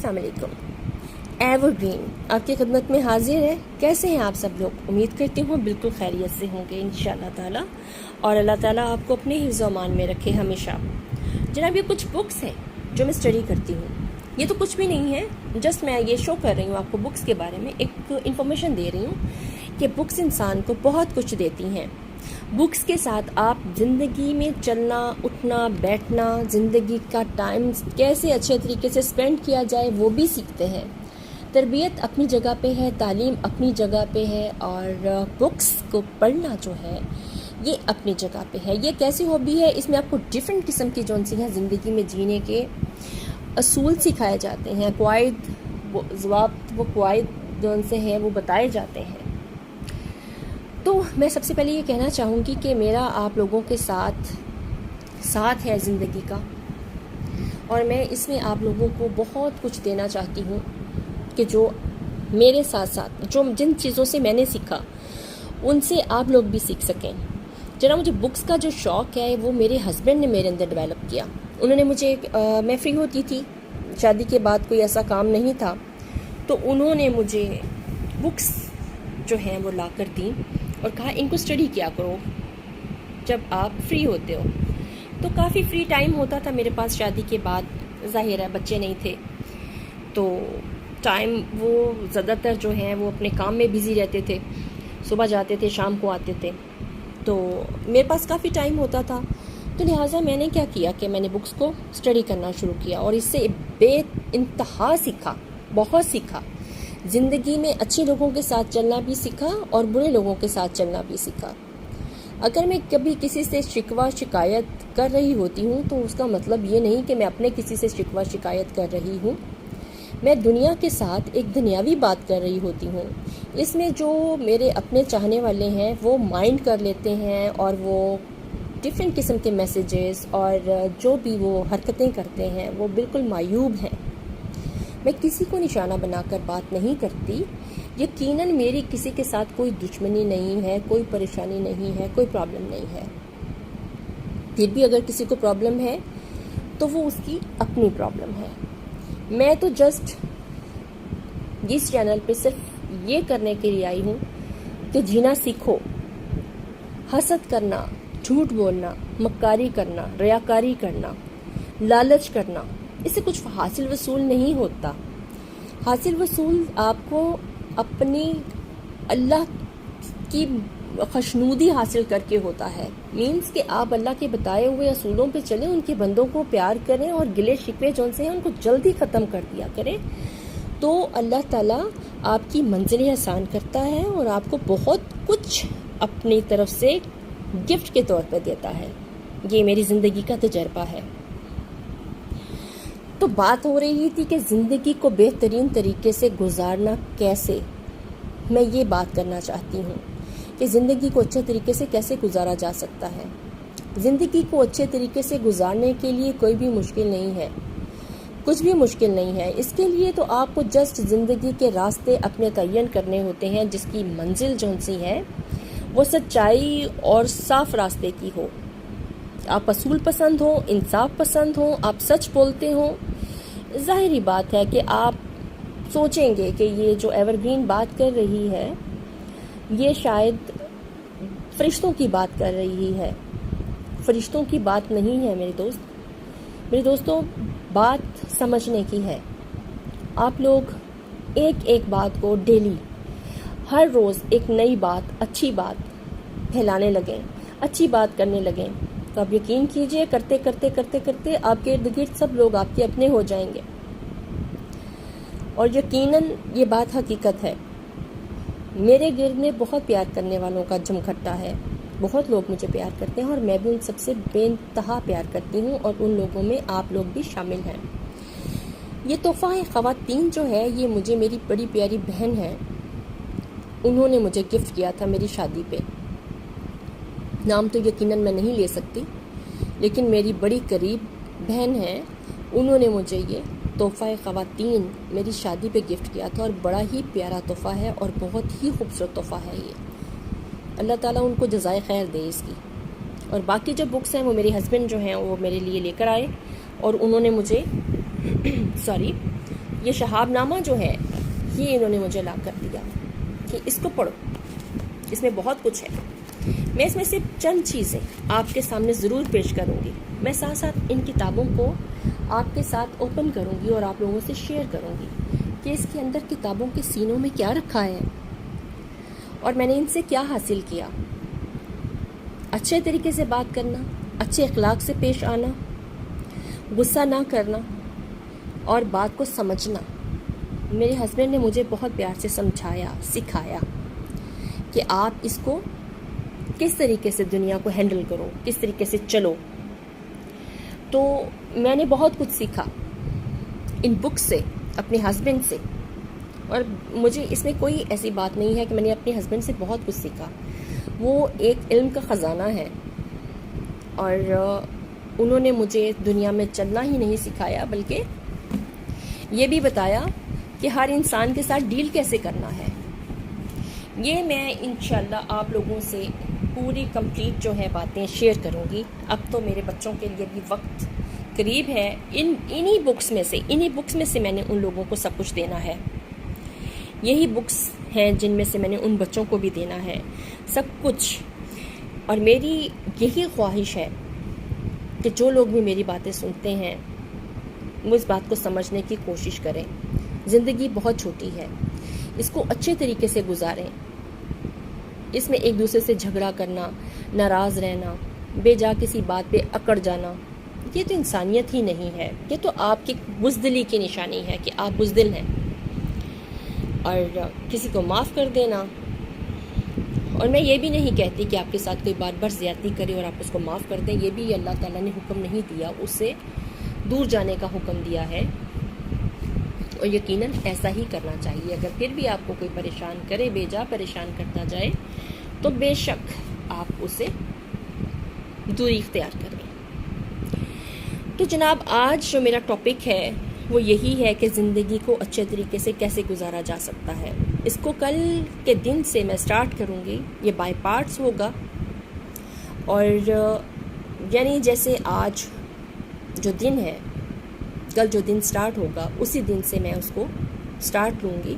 السلام علیکم. Ever green آپ کی خدمت میں حاضر ہے. کیسے ہیں آپ سب لوگ؟ امید کرتی ہوں بالکل خیریت سے ہوں گے انشاءاللہ تعالیٰ, اور اللہ تعالیٰ آپ کو اپنے حفظ و امان میں رکھے ہمیشہ. جناب یہ کچھ بکس ہیں جو میں اسٹڈی کرتی ہوں. یہ تو کچھ بھی نہیں ہے, جسٹ میں یہ شو کر رہی ہوں آپ کو بکس کے بارے میں, ایک انفارمیشن دے رہی ہوں کہ بکس انسان کو بہت کچھ دیتی ہیں. بکس کے ساتھ آپ زندگی میں چلنا اٹھنا بیٹھنا, زندگی کا ٹائم کیسے اچھے طریقے سے اسپینڈ کیا جائے وہ بھی سیکھتے ہیں. تربیت اپنی جگہ پہ ہے, تعلیم اپنی جگہ پہ ہے, اور بکس کو پڑھنا جو ہے یہ اپنی جگہ پہ ہے. یہ کیسی ہابی ہے؟ اس میں آپ کو ڈفرینٹ قسم کی جون سی ہیں زندگی میں جینے کے اصول سکھائے جاتے ہیں, قواعد ضوابط وہ قواعد جون سے ہیں وہ بتائے جاتے ہیں. تو میں سب سے پہلے یہ کہنا چاہوں گی کہ میرا آپ لوگوں کے ساتھ ہے زندگی کا, اور میں اس میں آپ لوگوں کو بہت کچھ دینا چاہتی ہوں کہ جو میرے ساتھ ساتھ جن چیزوں سے میں نے سیکھا ان سے آپ لوگ بھی سیکھ سکیں. جناب مجھے بکس کا جو شوق ہے وہ میرے ہسبینڈ نے میرے اندر ڈیولپ کیا. انہوں نے مجھے میں فری ہوتی تھی, شادی کے بعد کوئی ایسا کام نہیں تھا, تو انہوں نے مجھے بکس جو ہیں وہ لا کر دیں اور کہا ان کو اسٹڈی کیا کرو جب آپ فری ہوتے ہو. تو کافی فری ٹائم ہوتا تھا میرے پاس شادی کے بعد, ظاہر ہے بچے نہیں تھے تو ٹائم وہ زیادہ تر جو ہیں وہ اپنے کام میں بزی رہتے تھے, صبح جاتے تھے شام کو آتے تھے, تو میرے پاس کافی ٹائم ہوتا تھا. تو لہٰذا میں نے کیا کیا کہ میں نے بکس کو اسٹڈی کرنا شروع کیا, اور اس سے بے انتہا سیکھا, بہت سیکھا. زندگی میں اچھے لوگوں کے ساتھ چلنا بھی سیکھا اور برے لوگوں کے ساتھ چلنا بھی سیکھا. اگر میں کبھی کسی سے شکایت کر رہی ہوتی ہوں تو اس کا مطلب یہ نہیں کہ میں اپنے کسی سے شکایت کر رہی ہوں, میں دنیا کے ساتھ ایک دنیاوی بات کر رہی ہوتی ہوں. اس میں جو میرے اپنے چاہنے والے ہیں وہ مائنڈ کر لیتے ہیں, اور وہ ڈفرینٹ قسم کے میسیجز اور جو بھی وہ حرکتیں کرتے ہیں وہ بالکل معیوب ہیں. میں کسی کو نشانہ بنا کر بات نہیں کرتی. یقیناً میری کسی کے ساتھ کوئی دشمنی نہیں ہے, کوئی پریشانی نہیں ہے, کوئی پرابلم نہیں ہے. پھر بھی اگر کسی کو پرابلم ہے تو وہ اس کی اپنی پرابلم ہے. میں تو جسٹ اس چینل پہ صرف یہ کرنے کے لیے آئی ہوں کہ جینا سیکھو. حسد کرنا, جھوٹ بولنا, مکاری کرنا, ریاکاری کرنا, لالچ کرنا, اس سے کچھ حاصل وصول نہیں ہوتا. حاصل وصول آپ کو اپنی اللہ کی خوشنودی حاصل کر کے ہوتا ہے. مینس کہ آپ اللہ کے بتائے ہوئے اصولوں پہ چلیں, ان کے بندوں کو پیار کریں, اور گلے شکوے جون سے ہیں ان کو جلدی ختم کر دیا کریں, تو اللہ تعالیٰ آپ کی منزلیں آسان کرتا ہے اور آپ کو بہت کچھ اپنی طرف سے گفٹ کے طور پہ دیتا ہے. یہ میری زندگی کا تجربہ ہے. تو بات ہو رہی تھی کہ زندگی کو بہترین طریقے سے گزارنا کیسے. میں یہ بات کرنا چاہتی ہوں کہ زندگی کو اچھے طریقے سے کیسے گزارا جا سکتا ہے. زندگی کو اچھے طریقے سے گزارنے کے لیے کوئی بھی مشکل نہیں ہے, کچھ بھی مشکل نہیں ہے. اس کے لیے تو آپ کو جسٹ زندگی کے راستے اپنے تعین کرنے ہوتے ہیں, جس کی منزل جون سی ہے وہ سچائی اور صاف راستے کی ہو. آپ اصول پسند ہوں, انصاف پسند ہوں, آپ سچ بولتے ہوں. ظاہری بات ہے کہ آپ سوچیں گے کہ یہ جو ایور گرین بات کر رہی ہے یہ شاید فرشتوں کی بات کر رہی ہے. فرشتوں کی بات نہیں ہے میرے دوستوں, بات سمجھنے کی ہے. آپ لوگ ایک بات کو ڈیلی ہر روز ایک نئی بات, اچھی بات پھیلانے لگیں, اچھی بات کرنے لگیں, تو آپ یقین کیجئے کرتے کرتے کرتے کرتے آپ کے ارد گرد سب لوگ آپ کے اپنے ہو جائیں گے. اور یقیناً یہ بات حقیقت ہے. میرے گرد میں بہت پیار کرنے والوں کا جمگھٹا ہے, بہت لوگ مجھے پیار کرتے ہیں, اور میں بھی ان سب سے بے انتہا پیار کرتی ہوں, اور ان لوگوں میں آپ لوگ بھی شامل ہیں. یہ تحفہ خواتین جو ہے یہ مجھے میری بڑی پیاری بہن ہے, انہوں نے مجھے گفٹ کیا تھا میری شادی پہ. نام تو یقیناً میں نہیں لے سکتی, لیکن میری بڑی قریب بہن ہے, انہوں نے مجھے یہ تحفہ خواتین میری شادی پہ گفٹ کیا تھا, اور بڑا ہی پیارا تحفہ ہے اور بہت ہی خوبصورت تحفہ ہے یہ. اللہ تعالیٰ ان کو جزائے خیر دے اس کی. اور باقی جو بکس ہیں وہ میرے ہسبینڈ جو ہیں وہ میرے لیے لے کر آئے, اور انہوں نے مجھے یہ شہاب نامہ جو ہے یہ انہوں نے مجھے لا کر دیا کہ اس کو پڑھو، اس میں بہت کچھ ہے۔ میں اس میں سے چند چیزیں آپ کے سامنے ضرور پیش کروں گی۔ میں ساتھ ساتھ ان کتابوں کو آپ کے ساتھ اوپن کروں گی اور آپ لوگوں سے شیئر کروں گی کہ اس کے اندر کتابوں کے سینوں میں کیا رکھا ہے اور میں نے ان سے کیا حاصل کیا۔ اچھے طریقے سے بات کرنا، اچھے اخلاق سے پیش آنا، غصہ نہ کرنا اور بات کو سمجھنا۔ میرے ہسبینڈ نے مجھے بہت پیار سے سمجھایا، سکھایا کہ آپ اس کو کس طریقے سے دنیا کو ہینڈل کرو، کس طریقے سے چلو۔ تو میں نے بہت کچھ سیکھا ان بکس سے، اپنے ہسبینڈ سے، اور مجھے اس میں کوئی ایسی بات نہیں ہے کہ میں نے اپنے ہسبینڈ سے بہت کچھ سیکھا۔ وہ ایک علم کا خزانہ ہے اور انہوں نے مجھے دنیا میں چلنا ہی نہیں سکھایا بلکہ یہ بھی بتایا کہ ہر انسان کے ساتھ ڈیل کیسے کرنا ہے۔ یہ میں انشاءاللہ آپ لوگوں سے پوری کمپلیٹ جو ہے باتیں شیئر کروں گی۔ اب تو میرے بچوں کے لیے بھی وقت قریب ہے، انہی بکس میں سے میں نے ان لوگوں کو سب کچھ دینا ہے۔ یہی بکس ہیں جن میں سے میں نے ان بچوں کو بھی دینا ہے سب کچھ۔ اور میری یہی خواہش ہے کہ جو لوگ بھی میری باتیں سنتے ہیں وہ اس بات کو سمجھنے کی کوشش کریں۔ زندگی بہت چھوٹی ہے، اس کو اچھے طریقے سے گزاریں۔ اس میں ایک دوسرے سے جھگڑا کرنا، ناراض رہنا، بے جا کسی بات پہ اکڑ جانا، یہ تو انسانیت ہی نہیں ہے، یہ تو آپ کی بزدلی کی نشانی ہے کہ آپ بزدل ہیں۔ اور کسی کو معاف کر دینا، اور میں یہ بھی نہیں کہتی کہ آپ کے ساتھ کوئی بار بار زیادتی کرے اور آپ اس کو معاف کر دیں، یہ بھی اللہ تعالیٰ نے حکم نہیں دیا، اس سے دور جانے کا حکم دیا ہے، اور یقیناً ایسا ہی کرنا چاہیے۔ اگر پھر بھی آپ کو کوئی پریشان کرے، بے جا پریشان کرتا جائے، تو بے شک آپ اسے دوری اختیار کریں۔ تو جناب آج جو میرا ٹاپک ہے وہ یہی ہے کہ زندگی کو اچھے طریقے سے کیسے گزارا جا سکتا ہے۔ اس کو کل کے دن سے میں سٹارٹ کروں گی، یہ بائی پارٹس ہوگا، اور یعنی جیسے آج جو دن ہے، کل جو دن سٹارٹ ہوگا اسی دن سے میں اس کو سٹارٹ لوں گی،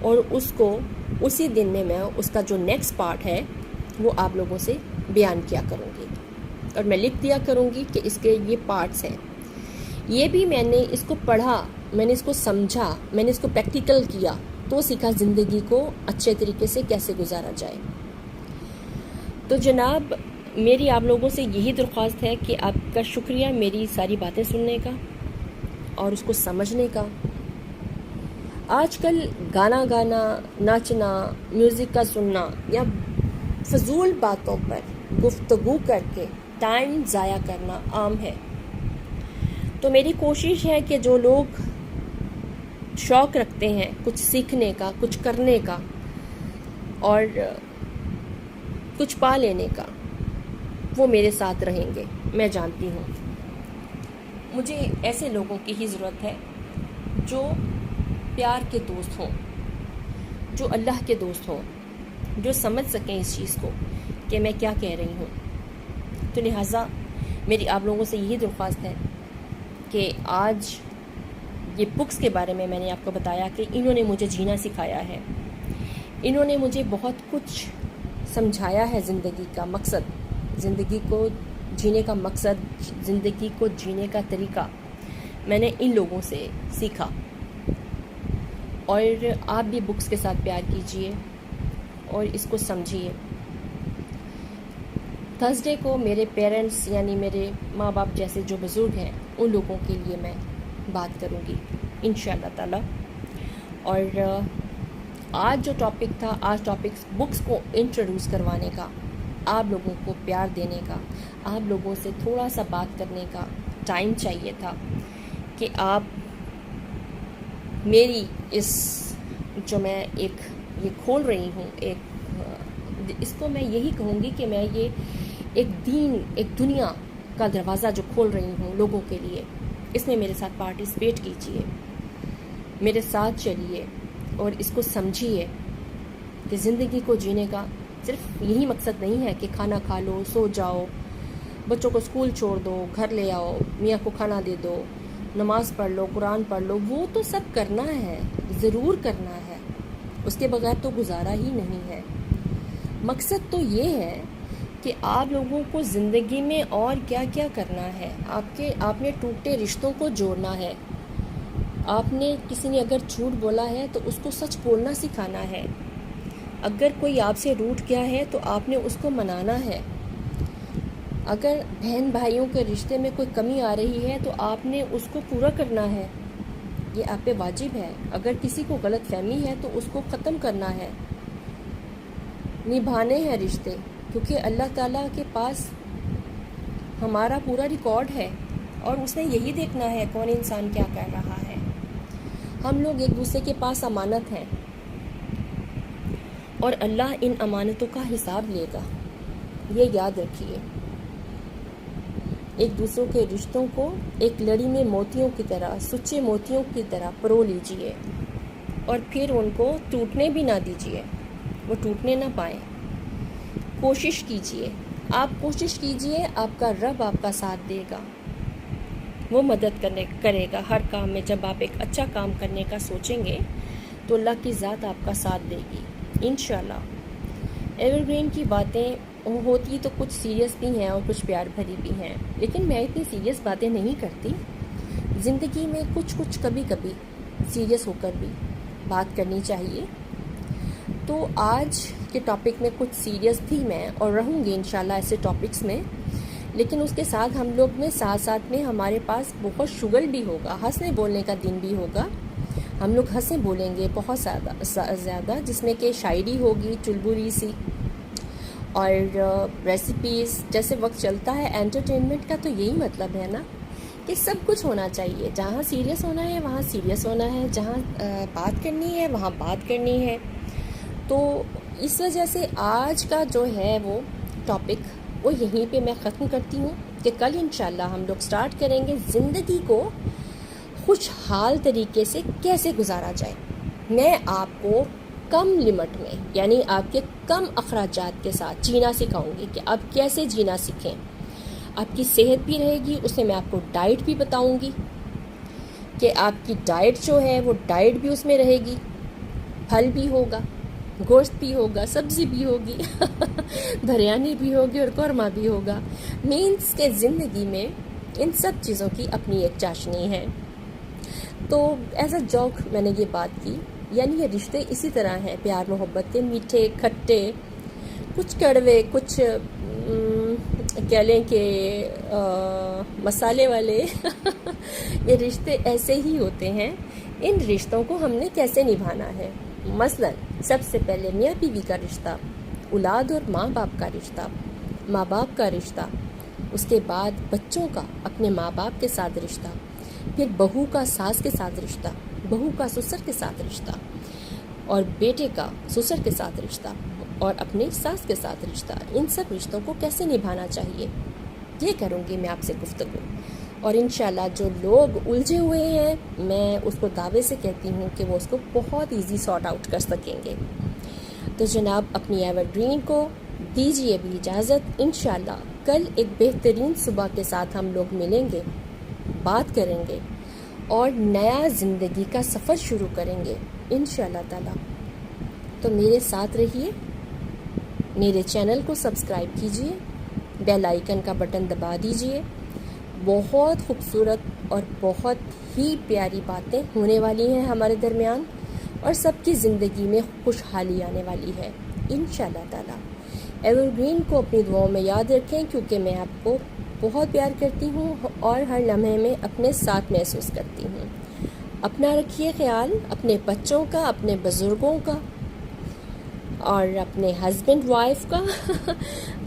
اور اس کو اسی دن میں اس کا جو نیکسٹ پارٹ ہے وہ آپ لوگوں سے بیان کیا کروں گی، اور میں لکھ دیا کروں گی کہ اس کے یہ پارٹس ہیں۔ یہ بھی میں نے اس کو پڑھا، میں نے اس کو سمجھا، میں نے اس کو پریکٹیکل کیا تو سیکھا زندگی کو اچھے طریقے سے کیسے گزارا جائے۔ تو جناب میری آپ لوگوں سے یہی درخواست ہے کہ آپ کا شکریہ میری ساری باتیں سننے کا اور اس کو سمجھنے کا۔ آج کل گانا، ناچنا، میوزک کا سننا یا فضول باتوں پر گفتگو کر کے ٹائم ضائع کرنا عام ہے۔ تو میری کوشش ہے کہ جو لوگ شوق رکھتے ہیں کچھ سیکھنے کا، کچھ کرنے کا اور کچھ پا لینے کا، وہ میرے ساتھ رہیں گے۔ میں جانتی ہوں مجھے ایسے لوگوں کی ہی ضرورت ہے جو پیار کے دوست ہوں، جو اللہ کے دوست ہوں، جو سمجھ سکیں اس چیز کو کہ میں کیا کہہ رہی ہوں۔ تو لہٰذا میری آپ لوگوں سے یہی درخواست ہے کہ آج یہ بکس کے بارے میں نے آپ کو بتایا کہ انہوں نے مجھے جینا سکھایا ہے، انہوں نے مجھے بہت کچھ سمجھایا ہے، زندگی کا مقصد، زندگی کو جینے کا مقصد، زندگی کو جینے کا طریقہ میں نے ان لوگوں سے سیکھا۔ اور آپ بھی بکس کے ساتھ پیار کیجئے اور اس کو سمجھیے۔ تھرسڈے کو میرے پیرنٹس یعنی میرے ماں باپ جیسے جو بزرگ ہیں ان لوگوں کے لیے میں بات کروں گی انشاءاللہ تعالی۔ اور آج جو ٹاپک تھا، آج ٹاپک بکس کو انٹروڈیوس کروانے کا، آپ لوگوں کو پیار دینے کا، آپ لوگوں سے تھوڑا سا بات کرنے کا ٹائم چاہیے تھا کہ آپ میری اس جو میں یہ کھول رہی ہوں، اس کو میں یہی کہوں گی کہ میں یہ ایک دین، ایک دنیا کا دروازہ جو کھول رہی ہوں لوگوں کے لیے، اس میں میرے ساتھ پارٹیسپیٹ کیجئے، میرے ساتھ چلیے اور اس کو سمجھیے کہ زندگی کو جینے کا صرف یہی مقصد نہیں ہے کہ کھانا کھا لو، سو جاؤ، بچوں کو اسکول چھوڑ دو، گھر لے آؤ، میاں کو کھانا دے دو نماز پڑھ لو، قرآن پڑھ لو، وہ تو سب کرنا ہے، ضرور کرنا ہے، اس کے بغیر تو گزارا ہی نہیں ہے۔ مقصد تو یہ ہے کہ آپ لوگوں کو زندگی میں اور کیا کیا کرنا ہے۔ آپ نے ٹوٹے رشتوں کو جوڑنا ہے، آپ نے کسی نے اگر جھوٹ بولا ہے تو اس کو سچ بولنا سکھانا ہے، اگر کوئی آپ سے روٹھ گیا ہے تو آپ نے اس کو منانا ہے، اگر بہن بھائیوں کے رشتے میں کوئی کمی آ رہی ہے تو آپ نے اس کو پورا کرنا ہے، یہ آپ پہ واجب ہے۔ اگر کسی کو غلط فہمی ہے تو اس کو ختم کرنا ہے، نبھانے ہیں رشتے، کیونکہ اللہ تعالیٰ کے پاس ہمارا پورا ریکارڈ ہے اور اس نے یہی دیکھنا ہے کون انسان کیا کر رہا ہے۔ ہم لوگ ایک دوسرے کے پاس امانت ہیں اور اللہ ان امانتوں کا حساب لے گا، یہ یاد رکھیے۔ ایک دوسروں کے رشتوں کو ایک لڑی میں موتیوں کی طرح، سچے موتیوں کی طرح پرو لیجئے اور پھر ان کو ٹوٹنے بھی نہ دیجئے، وہ ٹوٹنے نہ پائیں۔ کوشش کیجئے، آپ کوشش کیجئے، آپ کا رب آپ کا ساتھ دے گا، وہ مدد کرے گا ہر کام میں۔ جب آپ ایک اچھا کام کرنے کا سوچیں گے تو اللہ کی ذات آپ کا ساتھ دے گی انشاءاللہ۔ ایور گرین کی باتیں ہوتی تو کچھ سیریس بھی ہیں اور کچھ پیار بھری بھی ہیں، لیکن میں اتنی سیریس باتیں نہیں کرتی۔ زندگی میں کچھ کبھی کبھی سیریس ہو کر بھی بات کرنی چاہیے۔ تو آج کے ٹاپک میں کچھ سیریس تھی میں اور رہوں گی انشاءاللہ ایسے ٹاپکس میں، لیکن اس کے ساتھ ہم لوگ میں ساتھ میں ہمارے پاس بہت شغل بھی ہوگا، ہنسنے بولنے کا دن بھی ہوگا۔ ہم لوگ ہنسیں بولیں گے بہت زیادہ، جس میں کہ شاعری ہوگی چلبری سی اور ریسیپیز۔ جیسے وقت چلتا ہے انٹرٹینمنٹ کا تو یہی مطلب ہے نا کہ سب کچھ ہونا چاہیے، جہاں سیریس ہونا ہے وہاں سیریس ہونا ہے، جہاں بات کرنی ہے وہاں بات کرنی ہے۔ تو اس وجہ سے آج کا جو ہے وہ ٹاپک وہ یہیں پہ میں ختم کرتی ہوں کہ کل انشاءاللہ ہم لوگ سٹارٹ کریں گے زندگی کو خوشحال طریقے سے کیسے گزارا جائے۔ میں آپ کو کم لمٹ میں، یعنی آپ کے کم اخراجات کے ساتھ جینا سکھاؤں گی کہ آپ کیسے جینا سیکھیں۔ آپ کی صحت بھی رہے گی، اس میں آپ کو ڈائٹ بھی بتاؤں گی کہ آپ کی ڈائٹ جو ہے وہ ڈائٹ بھی اس میں رہے گی، پھل بھی ہوگا، گوشت بھی ہوگا، سبزی بھی ہوگی، بریانی بھی ہوگی اور قورمہ بھی ہوگا۔ مینس کہ زندگی میں ان سب چیزوں کی اپنی ایک چاشنی ہے۔ تو ایز اے جوک میں نے یہ بات کی، یعنی یہ رشتے اسی طرح ہیں، پیار محبت کے، میٹھے کھٹے، کچھ کڑوے، کچھ کہہ لیں کہ مسالے والے یہ رشتے ایسے ہی ہوتے ہیں۔ ان رشتوں کو ہم نے کیسے نبھانا ہے؟ مثلا سب سے پہلے میاں بیوی کا رشتہ، اولاد اور ماں باپ کا رشتہ، ماں باپ کا رشتہ، اس کے بعد بچوں کا اپنے ماں باپ کے ساتھ رشتہ، پھر بہو کا ساس کے ساتھ رشتہ، بہو کا سسر کے ساتھ رشتہ، اور بیٹے کا سسر کے ساتھ رشتہ، اور اپنے ساس کے ساتھ رشتہ۔ ان سب رشتوں کو کیسے نبھانا چاہیے یہ کروں گی میں آپ سے گفتگو، اور انشاءاللہ جو لوگ الجھے ہوئے ہیں میں اس کو دعوے سے کہتی ہوں کہ وہ اس کو بہت ایزی سارٹ آؤٹ کر سکیں گے۔ تو جناب اپنی ایور گرین کو دیجیے بھی اجازت، انشاءاللہ کل ایک بہترین صبح کے ساتھ ہم لوگ ملیں گے، بات کریں گے اور نیا زندگی کا سفر شروع کریں گے انشاءاللہ تعالی۔ تو میرے ساتھ رہیے، میرے چینل کو سبسکرائب کیجیے، بیل آئیکن کا بٹن دبا دیجیے۔ بہت خوبصورت اور بہت ہی پیاری باتیں ہونے والی ہیں ہمارے درمیان، اور سب کی زندگی میں خوشحالی آنے والی ہے انشاءاللہ تعالی۔ ایور گرین کو اپنی دعاؤں میں یاد رکھیں، کیونکہ میں آپ کو بہت پیار کرتی ہوں اور ہر لمحے میں اپنے ساتھ محسوس کرتی ہوں۔ اپنا رکھیے خیال، اپنے بچوں کا، اپنے بزرگوں کا اور اپنے ہسبینڈ وائف کا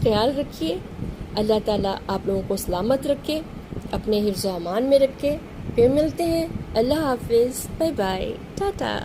خیال رکھیے۔ اللہ تعالیٰ آپ لوگوں کو سلامت رکھے، اپنے حفظ و امان میں رکھے۔ پھر ملتے ہیں، اللہ حافظ، بائے بائے، ٹاٹا۔